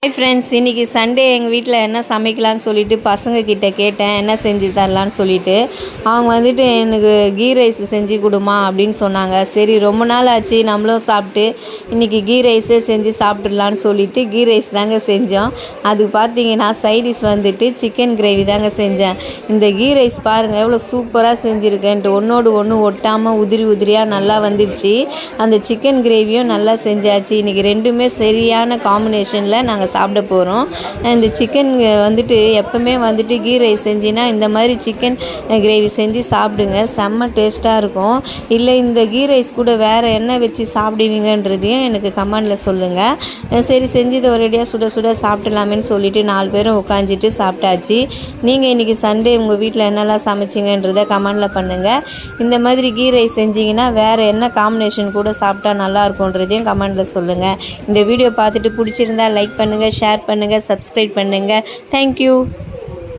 Hi friends, இன்றைக்கி Sunday எங்கள் வீட்டில் என்ன சமைக்கலான்னு சொல்லிவிட்டு பசங்கக்கிட்ட கேட்டேன், என்ன செஞ்சு தரலான்னு சொல்லிவிட்டு. அவங்க வந்துட்டு எனக்கு கீ ரைஸ் செஞ்சு கொடுமா அப்படின்னு சொன்னாங்க. சரி, ரொம்ப நாள் ஆச்சு நம்மளும் சாப்பிட்டு, இன்றைக்கி கீ ரைஸே செஞ்சு சாப்பிட்றலான்னு சொல்லிவிட்டு கீ ரைஸ் தாங்க செஞ்சோம். அது பார்த்தீங்கன்னா சைடிஷ் வந்துட்டு சிக்கன் கிரேவி தாங்க செஞ்சேன். இந்த கீ ரைஸ் பாருங்கள் எவ்வளோ சூப்பராக செஞ்சுருக்கேன்ட்டு, ஒன்றோடு ஒன்று ஒட்டாமல் உதிரியாக நல்லா வந்துடுச்சு. அந்த சிக்கன் கிரேவியும் நல்லா செஞ்சாச்சு. இன்றைக்கி ரெண்டுமே சரியான காம்பினேஷனில் நாங்கள் சாப்பிட போகிறோம். இந்த சிக்கன் வந்துட்டு எப்போவுமே வந்துட்டு கீ ரைஸ் செஞ்சின்னா இந்த மாதிரி சிக்கன் கிரேவி செஞ்சு சாப்பிடுங்க, செம்ம டேஸ்ட்டாக இருக்கும். இல்லை இந்த கீ ரைஸ் கூட வேறு என்ன வச்சு சாப்பிடுவீங்கன்றதையும் எனக்கு கமெண்டில் சொல்லுங்கள். சரி, செஞ்சதை ஒரேடியாக சுட சுட சாப்பிடலாமேன்னு சொல்லிவிட்டு 4 பேரும் உட்காந்துட்டு சாப்பிட்டாச்சு. நீங்கள் இன்றைக்கி சண்டே உங்கள் வீட்டில் என்னெல்லாம் சமைச்சிங்கன்றதை கமெண்டில் பண்ணுங்கள். இந்த மாதிரி கீ ரைஸ் செஞ்சிங்கன்னா வேறு என்ன காம்பினேஷன் கூட சாப்பிட்டா நல்லாயிருக்குன்றதையும் கமெண்டில் சொல்லுங்கள். இந்த வீடியோ பார்த்துட்டு பிடிச்சிருந்தா லைக் பண்ணுங்கள், ஷேர் பண்ணுங்கள், சப்ஸ்கிரைப் பண்ணுங்கள். தேங்க்யூ.